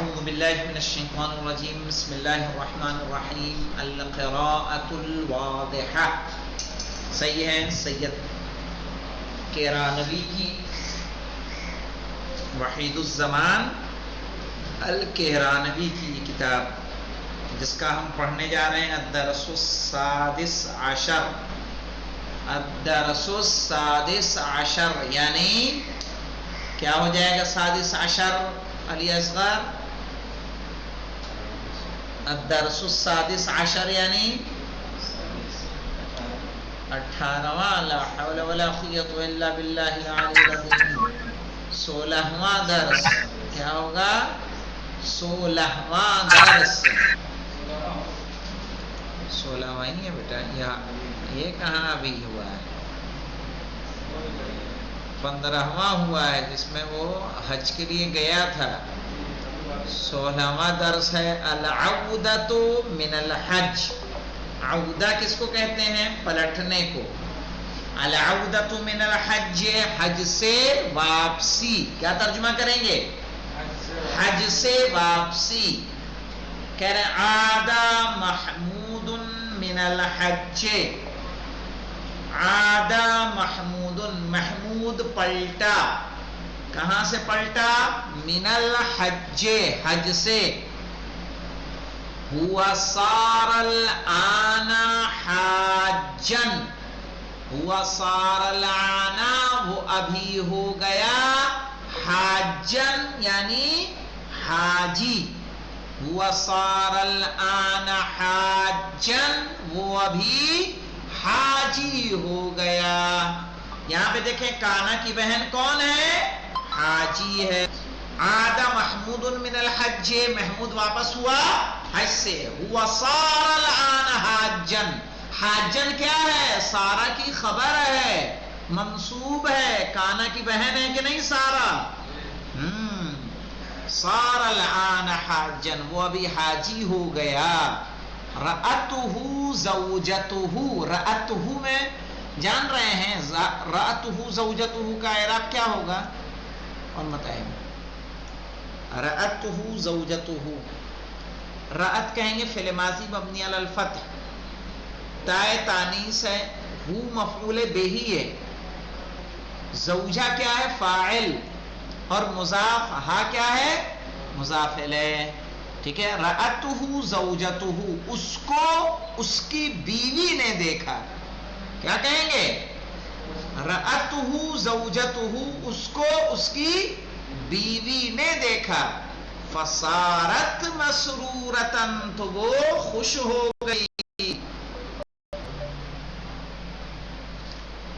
اعوذ باللہ من الشیطان الرجیم بسم اللہ الرحمن الرحیم القراءۃ الواضحہ. صحیح ہے سید کیرانوی کی وحید الزمان الکیرانوی کی کتاب جس کا ہم پڑھنے جا رہے ہیں الدرس السادس عشر. الدرس السادس عشر یعنی کیا ہو جائے گا سادس عشر علی اصغر؟ الدرس السادس عشر یعنی 18واں لا حول ولا قوت الا باللہ العلی العظیم. 16واں درس کیا ہوگا؟ 16واں درس. 16واں ہی ہے بیٹا. یہ کہاں ابھی ہوا ہے؟ 15واں ہوا ہے جس میں وہ حج کے لیے گیا تھا. 16واں درس ہے العودۃ من الحج. عودہ کس کو کہتے ہیں؟ پلٹنے کو. العودۃ من الحج حج سے واپسی. کیا ترجمہ کریں گے؟ حج سے واپسی. کہہ رہے عاد محمود من الحج. عاد محمود، محمود پلٹا. کہاں سے پلٹا؟ من الحج حج سے. هو صار الآن حاجا. هو صار الآن وہ ابھی ہو گیا حاجا یعنی حاجی. هو صار الآن حاجا وہ ابھی حاجی ہو گیا. یہاں پہ دیکھیں کانا کی بہن کون ہے؟ حاجی ہے. عاد محمود من الحج محمود واپس ہوا حج سے. هو صار الآن حاجا. حاجن کیا ہے؟ سارا کی خبر ہے، منصوب ہے. کانا کی بہن ہے کہ نہیں سارا؟ صار الآن حاجا وہ ابھی حاجی ہو گیا. رأتہ زوجتہ. رأتہ میں جان رہے ہیں رأتہ زوجتہ کا اعراب کیا ہوگا؟ اور بتائیں. رأتہ زوجتہ. رأت کہیں گے فعل ماضی مبنی علی الفتح. تائے تانیث ہے. ہو مفعول بہ ہے. زوجہ کیا ہے؟ فاعل. اور مضاف ہا کیا ہے؟ مضاف الیہ. ٹھیک ہے. رأتہ زوجتہ اس کو اس کی بیوی نے دیکھا. کیا کہیں گے؟ رأتہ زوجتہ اس کو اس کی بیوی نے دیکھا. فصارت مسرورتا تو وہ خوش ہو گئی.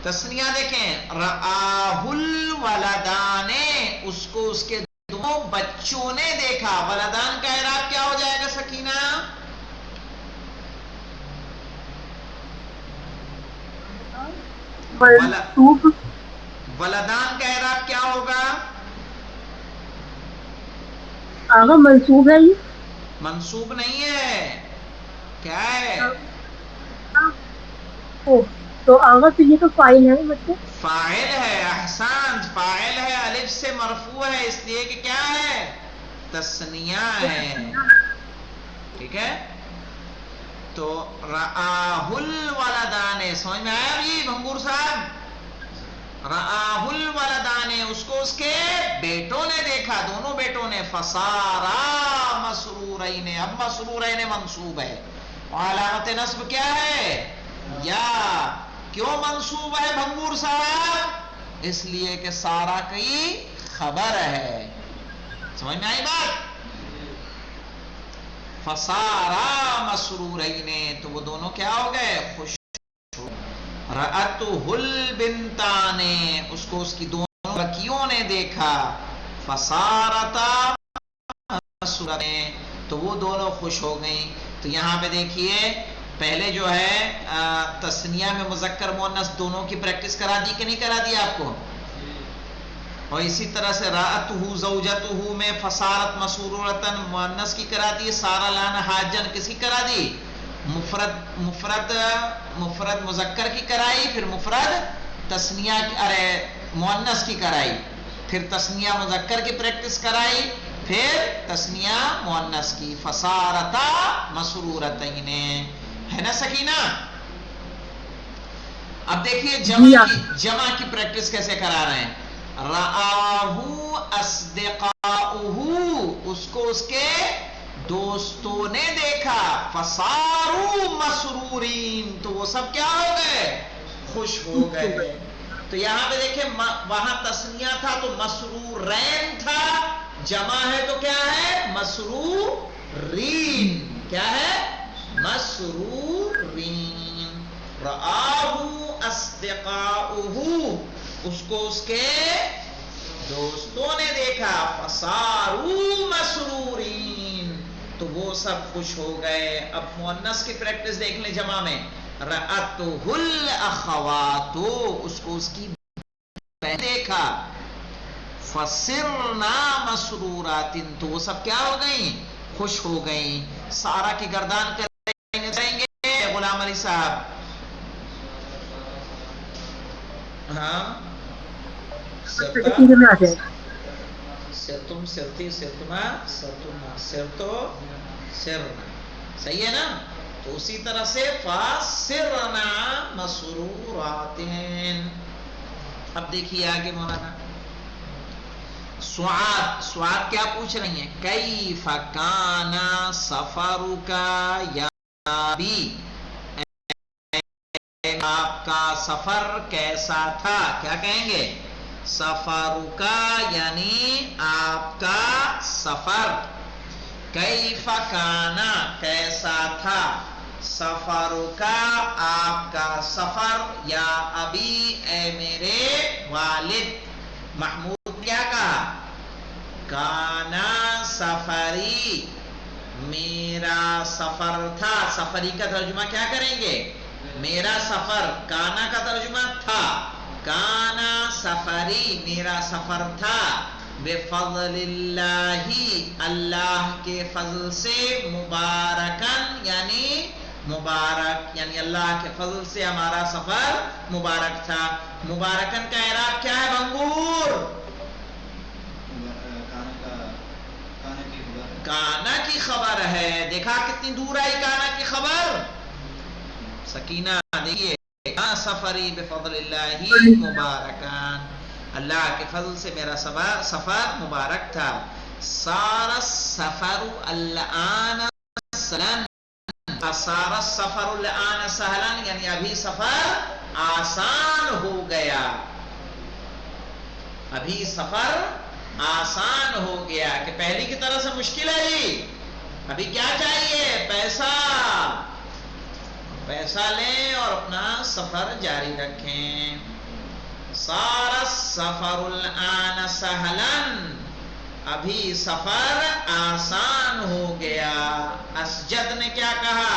تسنیہ دیکھیں. رآہ الولدان اس کو اس کے دونوں بچوں نے دیکھا. ولدان کا اعراب کیا ہو جائے گا سکینہ؟ ولدان کا اعراب کیا ہوگا؟ آغا منصوب ہے. یہ منصوب نہیں ہے. کیا ہے؟ تو آغا تو یہ تو فاعل ہے بچے. فاعل ہے. احسان. فاعل ہے الف سے مرفوع ہے اس لیے کہ کیا ہے؟ تسنیہ ہے. ٹھیک ہے. تو رآہ الولدان سمجھ میں آیا جی بھنگور صاحب؟ رآہ الولدان اس کو اس کے بیٹوں نے دیکھا. دونوں بیٹوں نے. فصارا مسرورین. اب مسرورین منصوب ہے. علامت نصب کیا ہے؟ یا. کیوں منصوب ہے بھنگور صاحب؟ اس لیے کہ سارا کی خبر ہے. سمجھ میں آئی بات؟ فصارا مسرورین تو وہ دونوں کیا ہو گئے؟ خوش. رأتہ البنتان اس کو اس کی دونوں لڑکیوں نے دیکھا. فصارتا مسرورین تو وہ دونوں خوش ہو گئیں. تو یہاں پہ دیکھیے پہلے جو ہے تثنیہ میں مذکر مؤنث دونوں کی پریکٹس کرا دی کہ نہیں کرا دی آپ کو؟ اور اسی طرح سے رأتہ زوجتہ میں فصارت مسرورتن مؤنث کی کرا دی. صار الآن حاجن کس کی کرا دی؟ مفرد مذکر کی کرائی. پھر مفرد تثنیہ مؤنث کی کرائی. پھر تثنیہ مذکر کی پریکٹس کرائی. پھر تسنیہ مؤنث کی فصارتا مسرورتین، ہے نا سکینہ؟ اب دیکھیے جمع کی پریکٹس کیسے کرا رہے ہیں. رآہو اصدقاؤہ، اس کو اس کے دوستوں نے دیکھا، فصاروا مسرورین، تو وہ سب کیا ہو گئے؟ خوش ہو گئے. تو یہاں پہ دیکھیں وہاں تسنیہ تھا تو مسرورین تھا، جمع ہے تو کیا ہے؟ مسرورین. کیا ہے؟ مسرورین. رآہو اصدقاؤہ، اس کو اس کے دوستوں نے دیکھا، فصاروا مسرورین، تو وہ سب خوش ہو گئے. اب مؤنث کی پریکٹس دیکھ لیں جمع میں. رأتہ الاخوات، اس کو اس کی بہن دیکھا، فصرنا مسرورات، تو وہ سب کیا ہو گئیں؟ خوش ہو گئیں. سارا کی گردان کریں گے غلام علی صاحب. ہاں سرتم سرتی سرتما سرتما سرتو سرنا، صحیح ہے نا؟ تو اسی طرح سے فاسرنا مسروراتین. اب دیکھیے آگے مولانا سعاد کیا پوچھ رہی ہیں؟ کیف کان سفرک یا ابی، آپ کا سفر کیسا تھا؟ کیا کہیں گے؟ سفرک یعنی آپ کا سفر، کیف کان کیسا تھا، سفرک آپ کا سفر، یا ابی اے میرے والد. محمود کیا کہا؟ کانا سفری، میرا سفر تھا. سفری کا ترجمہ کیا کریں گے؟ میرا سفر. کانا کا ترجمہ تھا. کانا سفری، میرا سفر تھا. بفضل اللہ، اللہ کے فضل سے، مبارکن یعنی مبارک، یعنی اللہ کے فضل سے ہمارا سفر مبارک تھا. مبارکن کا اعراب کیا ہے بنگور؟ کانا کی خبر ہے. دیکھا کتنی دور آئی کانا کی خبر؟ سکینہ دیکھیے، سفری بفضل اللہ مبارکان، اللہ کے فضل سے میرا سفر مبارک تھا. صار السفر الآن سهلا، صار السفر الآن سهلا یعنی ابھی سفر آسان ہو گیا، ابھی سفر آسان ہو گیا. کہ پہلی کی طرح سے مشکل ہے جی، ابھی کیا چاہیے؟ پیسہ. پیسہ لیں اور اپنا سفر جاری رکھیں. صار السفر الآن سهلا، ابھی سفر آسان ہو گیا. اسجد نے کیا کہا؟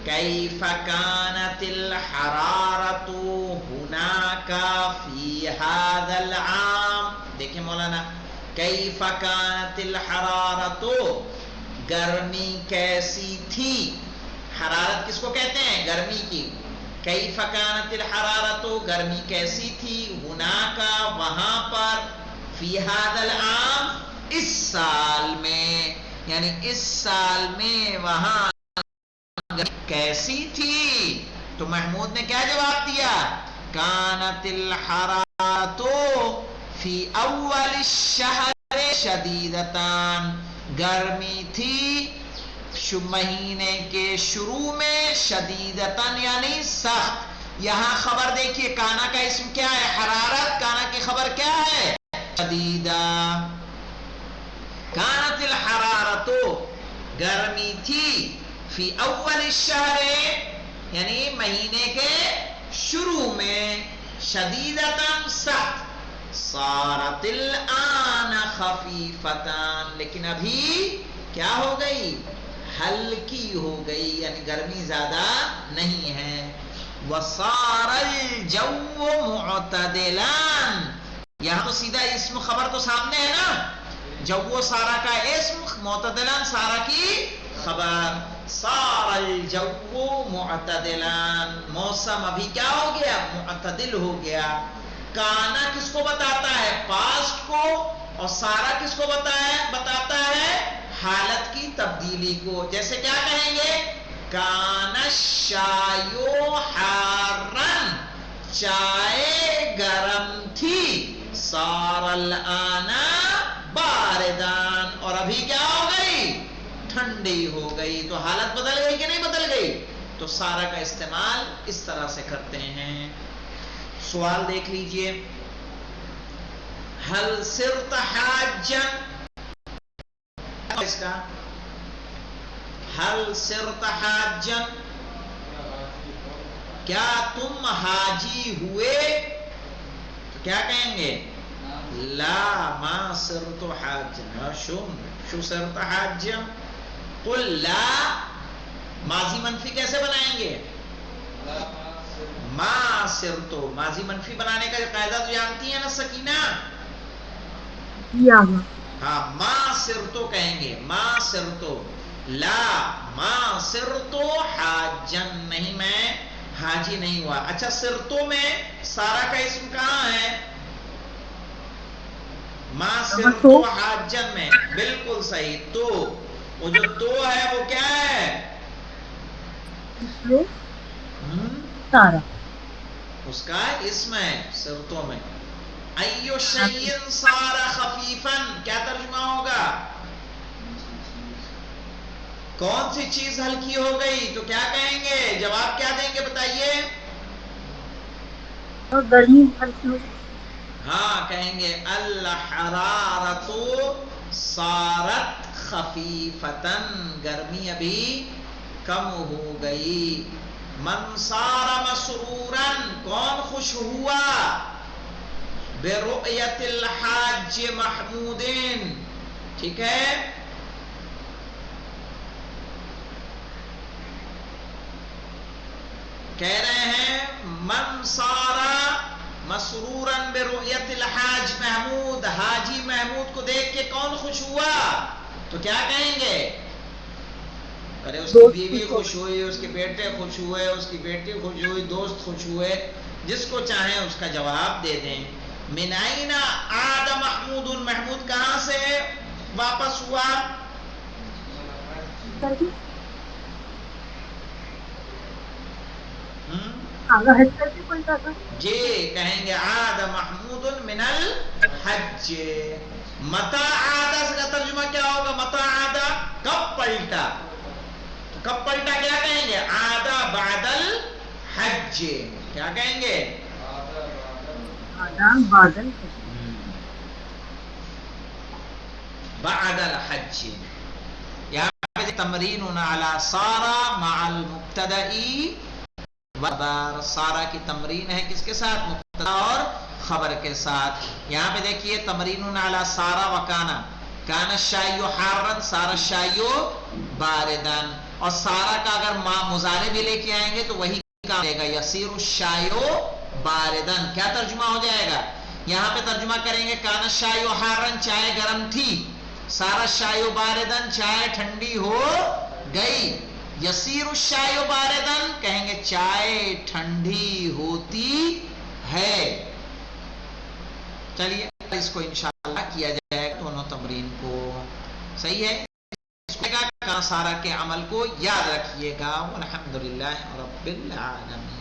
کیف کانت الحرارۃ هناک فی ھذا العام. دیکھیں مولانا، کیف کانت الحرارۃ، گرمی کیسی تھی. حرارت کس کو کہتے ہیں؟ گرمی کی. کیف کانت الحرارۃ، گرمی کیسی تھی. ہناک وہاں پر، فی ھذا العام اس سال میں، یعنی اس سال میں وہاں کیسی تھی. تو محمود نے کیا جواب دیا؟ کانت الحرارۃ فی اول الشہر شدیدتان، گرمی تھی مہینے کے شروع میں، شدیدتن یعنی سخت. یہاں خبر دیکھیے، کانا کا اسم کیا ہے؟ حرارت. کانا کی خبر کیا ہے؟ شدیدہ. کانت الحرارت، گرمی تھی، فی اول الشہر یعنی مہینے کے شروع میں، شدیدتن سخت. صارت الآن خفیفتان، لیکن ابھی کیا ہو گئی؟ ہلکی ہو گئی، یعنی گرمی زیادہ نہیں ہے. وصار الجو معتدلان، یہاں تو سیدھا اسم خبر تو سامنے ہے نا. جو سارا کا اسم، معتدلان سارا کی خبر. صار الجو معتدلان، موسم ابھی کیا ہو گیا؟ معتدل ہو گیا. کانا کس کو بتاتا ہے؟ پاسٹ کو. اور سارا کس کو بتاتا ہے؟ حالت کی تبدیلی کو. جیسے کیا کہیں گے؟ کان الشایو حارن، چائے گرم تھی، صار الآن باردان، اور ابھی کیا ہو گئی؟ ٹھنڈی ہو گئی. تو حالت بدل گئی کہ نہیں بدل گئی؟ تو سارا کا استعمال اس طرح سے کرتے ہیں. سوال دیکھ لیجئے. حل صرت حاجا، اس کا حل صرت حاجا، کیا تم حاجی ہوئے؟ تو کیا کہیں گے؟ لا ما صرت حاجا. شو صرت حاجا؟ قل لا. ماضی منفی کیسے بنائیں گے؟ ما صرتو. ماضی منفی بنانے کا قاعدہ تو جانتی ہیں نا سکینہ؟ ہاں، ما صرتو کہیں گے. ما صرتو. لا ما صرتو حاجن، نہیں میں حاجی نہیں ہوا. اچھا، صرتو میں سارا کا اسم کہاں ہے؟ ما صرتو حاجن میں. بالکل صحیح. تو وہ جو تو ہے وہ کیا ہے؟ سارا اس کا اسم ہے صرتوں میں. ایو شیء صار خفیفا، کیا ترجمہ ہوگا؟ کون سی چیز ہلکی ہو گئی؟ تو کیا کہیں گے؟ جواب کیا دیں گے بتائیے؟ گرمی ہلکی ہو گئی. ہاں، کہیں گے الحرارۃ صارت خفیفتا، گرمی ابھی کم ہو گئی. من صار مسرورا، کون خوش ہوا؟ برؤیت الحاج محمود. ٹھیک ہے. کہہ رہے ہیں من صار مسرورا برؤیت الحاج محمود، حاجی محمود کو دیکھ کے کون خوش ہوا؟ تو کیا کہیں گے؟ ارے اس کی بیوی خوش ہوئی، اس کے بیٹے خوش ہوئے، اس کی بیٹی خوش ہوئی، دوست خوش ہوئے. جس کو چاہیں اس کا جواب دے دیں. من این عاد محمود، محمود کہاں سے واپس ہوا؟ جی، کہیں گے عاد محمود من الحج. متا عاد کا ترجمہ کیا ہوگا؟ متا عاد، کب پلٹا. کب پلٹا کیا کہیں گے؟ عاد بعد الحج. کیا کہیں گے؟ بعد الحج. یہاں پہ تمرین علی صار مع المبتدئی وخبر. سارا کی تمرین ہے کس کے ساتھ؟ مبتدا اور خبر کے ساتھ. یہاں پہ دیکھیے تمرین علی سارا و کانا. کان الشای حارا، سارا الشای باردن. اور سارا کا اگر مضارع بھی لے کے آئیں گے تو وہی کام دے گا، یصیر الشای باردن. کیا ترجمہ ہو جائے گا؟ یہاں پہ ترجمہ کریں گے کان الشای حارا، چائے گرم تھی. سارا الشای باردن، چائے ٹھنڈی ہو گئی. یصیر الشای باردن، کہیں گے چائے ٹھنڈی ہوتی ہے. چلیے اس کو انشاءاللہ کیا جائے دونوں تمرین کو. صحیح ہے. سارا کے عمل کو یاد رکھیے گا. والحمدللہ رب العالمین.